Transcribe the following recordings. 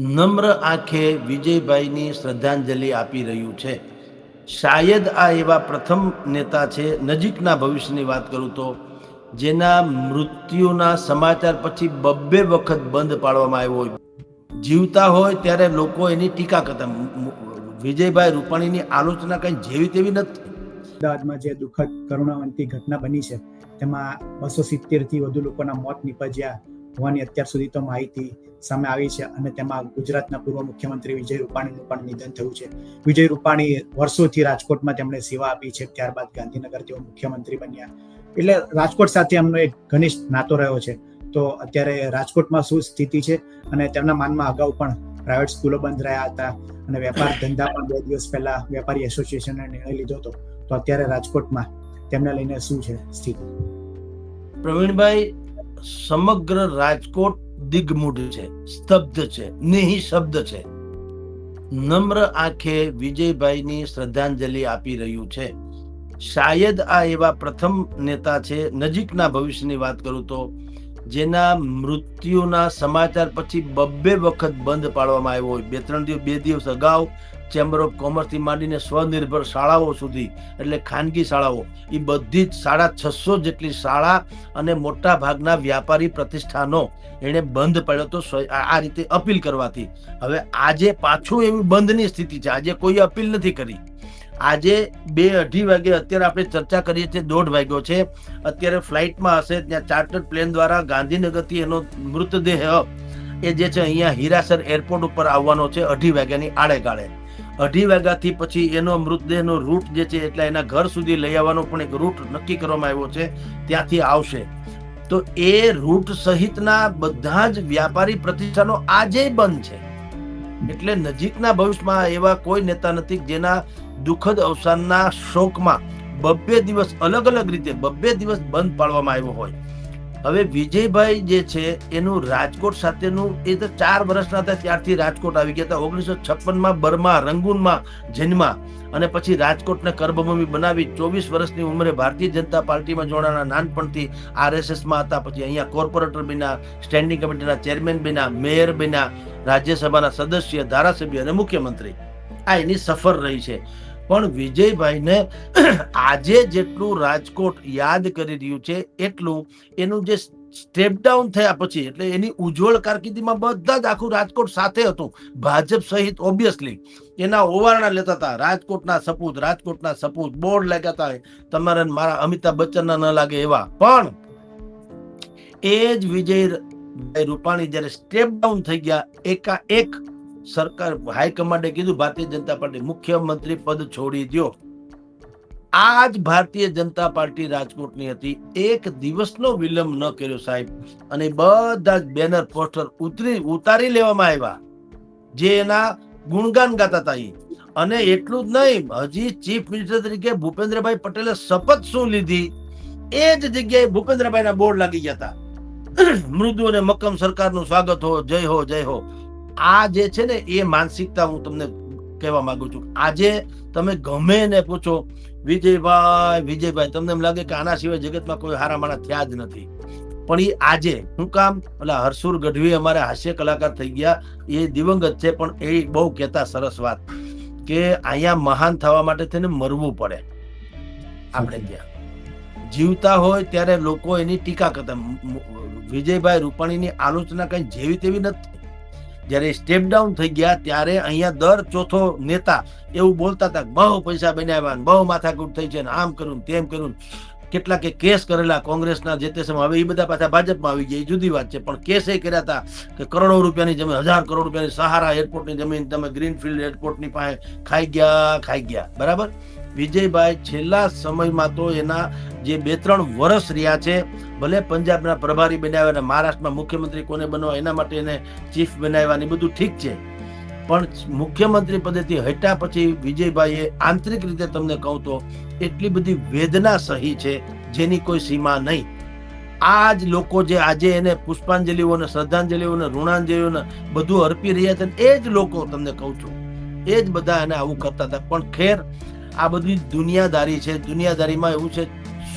નમ્ર આંખે વિજયભાઈની શ્રદ્ધાંજલિ આપી રહ્યું છે. શાયદ આ એવા પ્રથમ નેતા છે, નજીકના ભવિષ્યની વાત કરું તો, જેના મૃત્યુના સમાચાર પછી બબ્બે વખત બંધ પાડવામાં આવ્યો હોય. જીવતા હોય ત્યારે લોકો એની ટીકા કરતા. વિજયભાઈ રૂપાણીની આલોચના કઈ જેવી તેવી નથી. અમદાવાદમાં જે દુઃખદ કરુણાવંતી ઘટના બની છે તેમાં 270 થી વધુ લોકોના મોત નીપજ્યા હોવાની અત્યાર સુધી તો માહિતી સામે આવી છે અને તેમાં ગુજરાતના પૂર્વ મુખ્યમંત્રી વિજય રૂપાણીનું પણ નિધન થયું છે. વિજય રૂપાણી વર્ષોથી રાજકોટમાં તેમણે સેવા આપી છે, ત્યારબાદ ગાંધીનગર તેઓ મુખ્યમંત્રી બન્યા, એટલે રાજકોટ સાથે એમનો એક ઘનિષ્ઠ નાતો રહ્યો છે. તો અત્યારે રાજકોટમાં શું સ્થિતિ છે અને તેમના માનમાં અગાઉ પણ પ્રાઇવેટ સ્કૂલો બંધ રહ્યા હતા અને વેપાર ધંધા પણ 2 દિવસ પહેલા વેપારી એસોસિએશને નિર્ણય લીધો હતો. તો અત્યારે રાજકોટમાં તેમને લઈને શું છે સ્થિતિ? પ્રવીણભાઈ, સમગ્ર રાજકોટ દિગ્મૂઢ છે, સ્તબ્ધ છે, નિઃશબ્દ છે. નમ્ર આંખે વિજયભાઈની શ્રદ્ધાંજલિ આપી રહ્યું છે. શાયદ આ એવા પ્રથમ નેતા છે, નજીકના ભવિષ્યની વાત કરું તો, જેના મૃત્યુના સમાચાર પછી બબ્બે વખત બંધ પાડવામાં આવ્યો હોય. 2 દિવસ અગાઉ ચેમ્બર ઓફ કોમર્સથી માંડીને સ્વનિર્ભર શાળાઓ સુધી, એટલે ખાનગી શાળાઓ, એ બધી જ 650 જેટલી શાળા અને મોટા ભાગના વ્યાપારી પ્રતિષ્ઠાનો એને બંધ પાડ્યો તો આ રીતે અપીલ કરવાથી. હવે આજે પાછું એવી બંધની સ્થિતિ છે. આજે કોઈ અપીલ નથી કરી. આજે 2-2:30 વાગે અત્યારે આપણે ચર્ચા કરીએ છીએ, 1:30 વાગ્યો છે. અત્યારે ફ્લાઇટમાં હશે, ત્યાં ચાર્ટર્ડ પ્લેન દ્વારા ગાંધીનગરથી એનો મૃતદેહ એ જે છે અહીંયા હીરાસર એરપોર્ટ ઉપર આવવાનો છે 2:30 વાગ્યાની આડેગાળે. 2:30 વાગ્યાથી પછી એનો મૃતદેહનો રૂટ જે છે, એટલે એના ઘર સુધી લઈ આવવાનો પણ એક રૂટ નક્કી કરવામાં આવ્યો છે, ત્યાંથી આવશે. તો એ રૂટ સહિતના બધા જ વ્યાપારી પ્રતિષ્ઠાનો આજે બંધ છે. એટલે નજીકના ભવિષ્યમાં એવા કોઈ નેતા નથી જેના દુઃખદ અવસાનના શોકમાં 2 દિવસ અલગ અલગ રીતે 2 દિવસ બંધ પાડવામાં આવ્યો હોય. હવે વિજયભાઈ જે છે એનું રાજકોટ સાથેનું, એ તો 4 વર્ષના હતા ત્યારથી રાજકોટ આવી ગયા હતા. 1956માં બર્મા રંગૂનમાં જન્મા અને પછી રાજકોટને કર્મભૂમિ બનાવી 24 વર્ષની ઉંમરે ભારતીય જનતા પાર્ટીમાં જોડાણા. નાનપણથી RSSમાં હતા, પછી અહીંયા કોર્પોરેટર બન્યા, સ્ટેન્ડિંગ કમિટીના ચેરમેન બન્યા, મેયર બન્યા, રાજ્યસભાના સદસ્ય, ધારાસભ્ય અને મુખ્યમંત્રી. આ એની સફર રહી છે. પણ વિજયભાઈને આજે જેટલું રાજકોટ યાદ કરી રહ્યું છે એટલું એનું જે સ્ટેપ ડાઉન થયા પછી, એટલે એની ઉજ્જવળ કારકિર્દીમાં બધા જ આખું રાજકોટ સાથે હતું, ભાજપ સહિત. ઓબ્વિયસલી એના ઓવારણા લેતા હતા, રાજકોટના સપૂત, રાજકોટના સપૂત, બોર્ડ લાગ્યા હતા, તમારે મારા અમિતાભ બચ્ચનના ન લાગે એવા. પણ એ જ વિજય રૂપાણી જયારે સ્ટેપ ડાઉન થઈ ગયા, એકાએક સરકાર હાઈકમાન્ડે કીધું ભારતીય જનતા પાર્ટી મુખ્યમંત્રી પદ છોડી દો. આ જ ભારતીય જનતા પાર્ટી રાજકોટની હતી. એક દિવસનો વિલંબ ન કર્યો સાહેબ, અને બધા જ બેનર પોસ્ટર ઉતારી લેવામાં આવ્યા જે એના ગુણગાન ગાતા હતા. અને એટલું જ નહીં, હજી ચીફ મિનિસ્ટર તરીકે ભૂપેન્દ્રભાઈ પટેલે શપથ શું લીધી, એ જ જગ્યાએ ભૂપેન્દ્રભાઈના બોર્ડ લાગી ગયા હતા, મૃદુ અને મક્કમ સરકારનું સ્વાગત હો, જય હો, જય હો. આ જે છે ને એ માનસિકતા હું તમને કહેવા માંગુ છું. આજે તમે ગમે એને પૂછો, વિજયભાઈ વિજયભાઈ, તમને એમ લાગે કે આના સિવાય જગતમાં કોઈ હારા માણસ થયા જ નથી. પણ એ આજે શું કામ, એટલે હરસુર ગઢવી અમારે હાસ્ય કલાકાર થઈ ગયા, એ દિવંગત છે, પણ એ બહુ કહેતા સરસ વાત કે અહીંયા મહાન થવા માટે થઈને મરવું પડે. આપણે ત્યાં જીવતા હોય ત્યારે લોકો એની ટીકા કરતા. વિજયભાઈ રૂપાણીની આલોચના કઈ જેવી તેવી નથી. જયારે સ્ટેપ ડાઉન થઈ ગયા ત્યારે અહીંયા દર ચોથો નેતા એવું બોલતા હતા, બહુ પૈસા બનાવ્યા, બહુ માથાકૂટ થઈ છે, આમ કર્યું તેમ કર્યું. કેટલાકે કેસ કરેલા કોંગ્રેસના જે તે સમય. હવે એ બધા પાછા ભાજપમાં આવી ગયા, એ જુદી વાત છે, પણ કેસ એ કર્યા હતા કે કરોડો રૂપિયાની જમીન, 1000 કરોડ રૂપિયાની સહારા એરપોર્ટની જમીન તમે ગ્રીનફિલ્ડ એરપોર્ટની પાસે ખાઈ ગયા. બરાબર. વિજયભાઈ છેલ્લા સમયમાં તો એના જે 2-3 વર્ષ રહ્યા છે, ભલે પંજાબના પ્રભારી બનાવ્યા અને મહારાષ્ટ્રમાં મુખ્યમંત્રી કોને બનવા એના માટે એને ચીફ બનાવ્યા, બધું ઠીક છે, પણ મુખ્યમંત્રી પદેથી હટ્યા પછી વિજયભાઈએ આંતરિક રીતે તમને કહું તો એટલી બધી વેદના સહી છે જેની કોઈ સીમા નહીં. આ જ લોકો જે આજે એને પુષ્પાંજલિઓ ને શ્રદ્ધાંજલિઓ ને ઋણાંજલિઓ ને બધું અર્પી રહ્યા છે, એ જ લોકો તમને કહું છું, એ જ બધા એને આવું કરતા હતા. પણ ખેર, આ બધી દુનિયાદારી છે. દુનિયાદારીમાં એવું છે,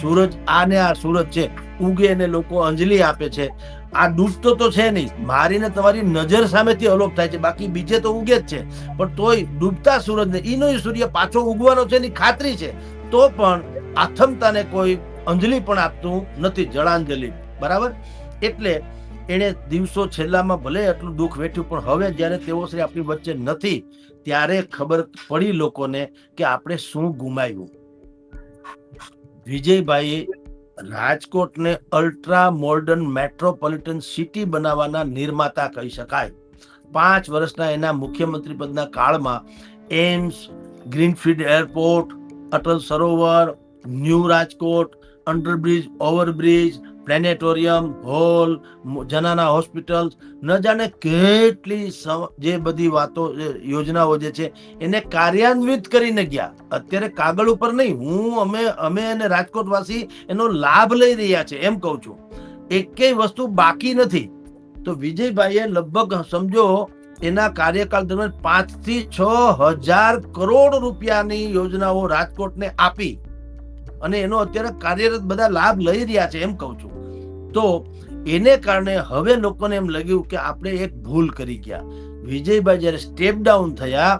સૂરજ આ સૂરજ છે, ઉગે એને લોકો અંજલિ આપે છે, આ ડૂબતો તો છે નહીં, મારી ને તમારી નજર સામેથી અલોપ થાય છે, બાકી બીજે તો ઉગે જ છે, પણ તોય ડૂબતા સૂરજને ઈનો સૂર્ય પાછો ઉગવાનો છે એની ખાતરી છે, તો પણ આથમતાને કોઈ અંજલિ પણ આપતું નથી, જળાંજલિ. બરાબર. એટલે એને દિવસો છેલ્લામાં ભલે એટલું દુઃખ વેઠ્યું, પણ હવે જયારે તેઓ શ્રી આપણી વચ્ચે નથી ત્યારે ખબર પડી લોકોને કે આપણે શું ગુમાવ્યું. વિજયભાઈ રાજકોટને અલ્ટ્રા મોડર્ન મેટ્રોપોલિટન સિટી બનાવવાના નિર્માતા કહી શકાય. 5 વર્ષના એના મુખ્યમંત્રી પદના કાળમાં AIIMS, greenfield airport, Atal Sarovar, new Rajkot, underbridge, overbridge, planetarium, hall, Janana hospital, ન જાણે કેટલી જે બધી વાતો યોજનાઓ જે છે એને કાર્યાન્વિત કરીને ગયા. અત્યારે કાગળ ઉપર નહીં, અમે અને રાજકોટવાસી એનો લાભ લઈ રહ્યા છે એમ કહું છું. એકેય વસ્તુ બાકી નથી. તો વિજયભાઈએ લગભગ સમજો એના કાર્યકાળ દરમિયાન 5 થી 6,000 કરોડ રૂપિયાની યોજનાઓ રાજકોટને આપી અને એનો અત્યારે કાર્યરત બધા લાભ લઈ રહ્યા છે એમ કહું છું. તો એને કારણે હવે લોકોને એમ લાગ્યું કે આપણે એક ભૂલ કરી ગયા. વિજયભાઈ જયારે સ્ટેપ ડાઉન થયા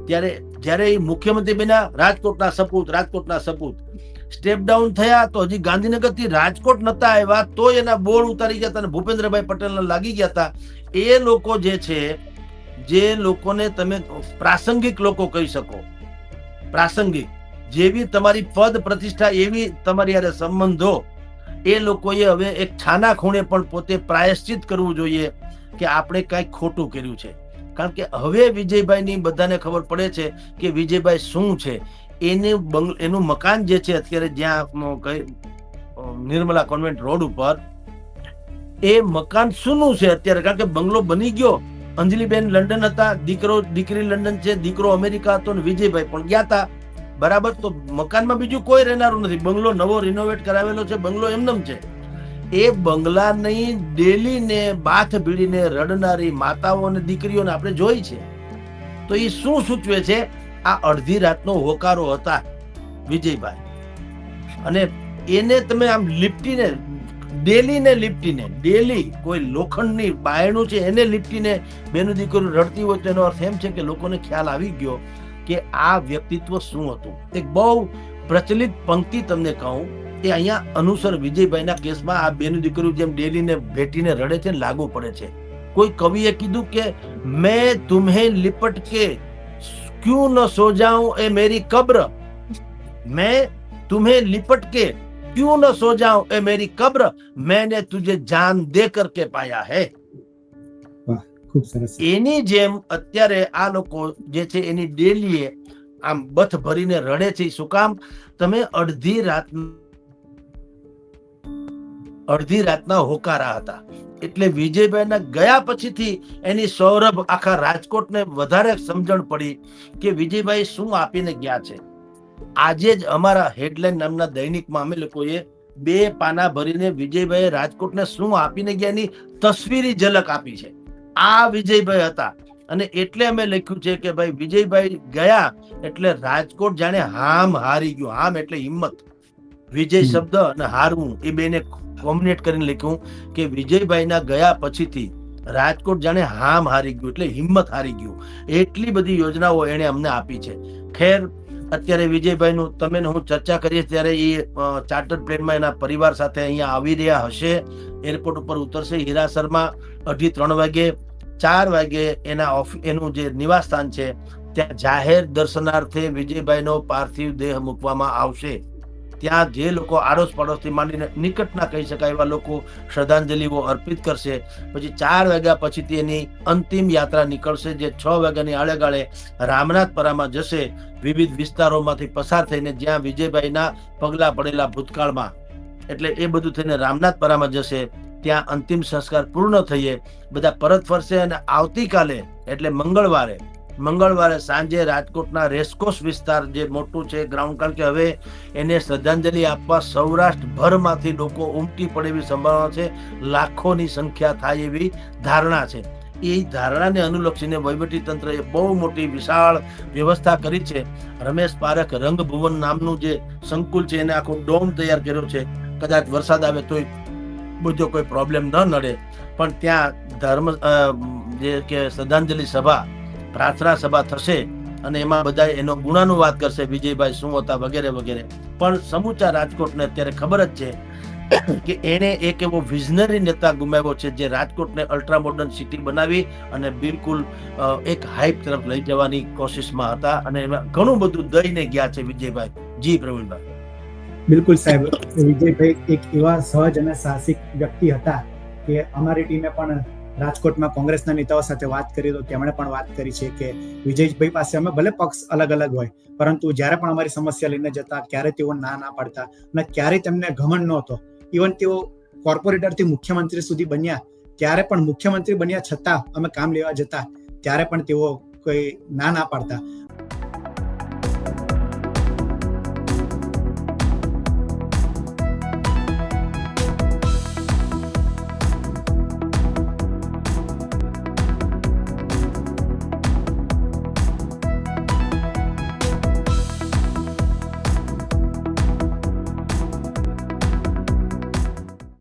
ત્યારે જયારે એ મુખ્યમંત્રી બન્યા, રાજકોટના સપૂત સ્ટેપ ડાઉન થયા તો હજી ગાંધીનગર થી રાજકોટ નતા આવ્યા તો એના બોર્ડ ઉતારી ગયા હતા અને ભૂપેન્દ્રભાઈ પટેલને લાગી ગયા હતા. એ લોકો જે છે, જે લોકોને તમે પ્રાસંગિક લોકો કહી શકો, પ્રાસંગિક, જેવી તમારી પદ પ્રતિષ્ઠા એવી તમારી યારે સંબંધો, એ લોકોએ હવે એક છાના ખૂણે પણ પોતે પ્રાયશ્ચિત કરવું જોઈએ કે આપણે કઈક ખોટું કર્યું છે. કારણ કે હવે વિજયભાઈની બધાને ખબર પડે છે કે વિજયભાઈ શું છે. એનું મકાન જે છે અત્યારે જ્યાં નિર્મલા કોન્વેન્ટ રોડ ઉપર, એ મકાન શું છે અત્યારે, કારણ કે બંગલો બની ગયો. અંજલિબેન લંડન હતા, દીકરી લંડન છે, દીકરો અમેરિકા હતો, ને વિજયભાઈ પણ ગયા હતા. બરાબર. તો મકાનમાં બીજું કોઈ રહેનારું નથી, બંગલો નવો રિનોવેટ કરાવેલો છે, બંગલો એમનેમ છે. એ બંગલાની ડેલીને બાથ ભીડીને રડનારી માતાઓ અને દીકરીઓને આપણે જોઈ છે. તો એ શું સૂચવે છે? આ અડધી રાતનો હોકારો હતા વિજયભાઈ. અને એને તમે આમ ડેલી કોઈ લોખંડની બાયણું છે એને લીપટીને બેનું દીકરી રડતી હોય તો એનો અર્થ એમ છે કે લોકોને ખ્યાલ આવી ગયો કે આ વ્યક્તિત્વ શું હતું. એક બહુ પ્રચલિત પંક્તિ તમને કહું, એ અહીંયા અનુસર વિજયભાઈના કેસમાં આ બેનું દીકરીઓ જેમ ડેલીને ભેટીને રડે છે ને લાગુ પડે છે. કોઈ કવિએ કીધું કે મેં તુમ્હે લિપટ કે ક્યું ન સો જાઉં એ મેરી કબ્ર, મેં તુમ્હે લિપટ કે क्यों न सो जाऊं ए मेरी कब्र, मैंने तुझे जान दे करके पाया है. ખૂબ સરસ. એની જેમ અત્યારે આ લોકો જે છે એની ડેલીએ આમ બથ ભરીને રડે છે. શું કામ? તમે અડધી રાતના હોકારા હતા. એટલે વિજયભાઈના ગયા પછીથી એની સૌરભ આખા રાજકોટને વધારે સમજણ પડી કે વિજયભાઈ શું આપીને ગયા છે. આજે જ અમારા હેડલાઇન નામના દૈનિકમાં અમે લોકોએ 2 પાના ભરીને વિજયભાઈ રાજકોટને શું આપીને ગયા એની તસવીરી ઝલક આપી છે. આ વિજયભાઈ હતા. અને એટલે અમે લખ્યું છે કે ભાઈ વિજયભાઈ ગયા એટલે રાજકોટ જાણે હામ હારી ગયું. હામ એટલે હિંમત, વિજય શબ્દ અને હારવું એ બેને કોમ્બિનેટ કરીને લખ્યું કે વિજયભાઈના ગયા પછીથી રાજકોટ જાણે હામ હારી ગયું, એટલે હિંમત હારી ગયું. એટલી બધી યોજનાઓ એને અમને આપી છે. ખેર, અત્યારે વિજયભાઈનું તમે હું ચર્ચા કરીએ ત્યારે એ ચાર્ટર્ડ પ્લેનમાં એના પરિવાર સાથે અહીંયા આવી રહ્યા હશે. એરપોર્ટ ઉપર ઉતરશે હીરાસરમાં 2:30 વાગે. 4 વાગે એનું જે નિવાસ સ્થાન છે ત્યાં જાહેર દર્શનાર્થે વિજયભાઈનો પાર્થિવ દેહ મૂકવામાં આવશે. ત્યાં જે લોકો આડોશ પડોશથી માંડીને નિકટના કહી શકાય એવા લોકો શ્રદ્ધાંજલિઓ અર્પિત કરશે. પછી 4 વાગ્યા પછીથી એની અંતિમ યાત્રા નીકળશે, જે 6 વાગ્યાની આળેગાળે રામનાથપરામાં જશે. વિવિધ વિસ્તારોમાંથી પસાર થઈને જ્યાં વિજયભાઈના પગલા પડેલા ભૂતકાળમાં, એટલે એ બધું થઈને રામનાથપરામાં જશે. ત્યાં અંતિમ સંસ્કાર પૂર્ણ થઈએ બધા પરત ફરશે. અને આવતીકાલે એટલે મંગળવારે સાંજે રાજકોટના રેસકોર્સ વિસ્તાર જે મોટું છે ગ્રાઉન્ડ, કારણ કે હવે એને શ્રદ્ધાંજલિ આપવા સૌરાષ્ટ્રભરમાંથી લોકો ઉમટી પડે એવી સંભાવના છે. લાખોની સંખ્યા થાય એવી ધારણા છે. એ ધારણાને અનુલક્ષીને વહીવટી તંત્રએ બહુ મોટી વિશાળ વ્યવસ્થા કરી છે. રમેશ પારેખ રંગભુવન નામનું જે સંકુલ છે એને આખો ડોમ તૈયાર કર્યો છે. કદાચ વરસાદ આવે તો બધો કોઈ પ્રોબ્લેમ ન નડે. પણ ત્યાં જે કે શ્રદ્ધાંજલિ સભા, પ્રાર્થના સભા થશે અને એમાં બધા એનો ગુણાનુવાદ કરશે, વિજયભાઈ શું હતા વગેરે વગેરે. પણ સમૂચા રાજકોટને અત્યારે ખબર જ છે કે એને એક એવો વિઝનરી નેતા ગુમાવ્યો છે જે રાજકોટને અલ્ટ્રા મોડર્ન સિટી બનાવી અને બિલકુલ એક હાઇપ તરફ લઈ જવાની કોશિશમાં હતા, અને એમાં ઘણું બધું દઈને ગયા છે વિજયભાઈ. જી પ્રવીણભાઈ. બિલકુલ સાહેબ, વિજયભાઈ એક એવા સહજ અને સાહસિક વ્યક્તિ હતા કે અમારી ટીમે પણ રાજકોટમાં કોંગ્રેસના નેતાઓ સાથે વાત કરી તો તેમણે પણ વાત કરી છે કે વિજયભાઈ પાસે અમે ભલે પક્ષ અલગ અલગ હોય, પરંતુ જ્યારે પણ અમારી સમસ્યા લઈને જતા ક્યારે તેઓ ના પાડતા અને ક્યારે તેમને ઘમંડ નહોતો. ઇવન તેઓ કોર્પોરેટરથી મુખ્યમંત્રી સુધી બન્યા ત્યારે પણ, મુખ્યમંત્રી બન્યા છતાં અમે કામ લેવા જતા ત્યારે પણ તેઓ કોઈ ના પાડતા.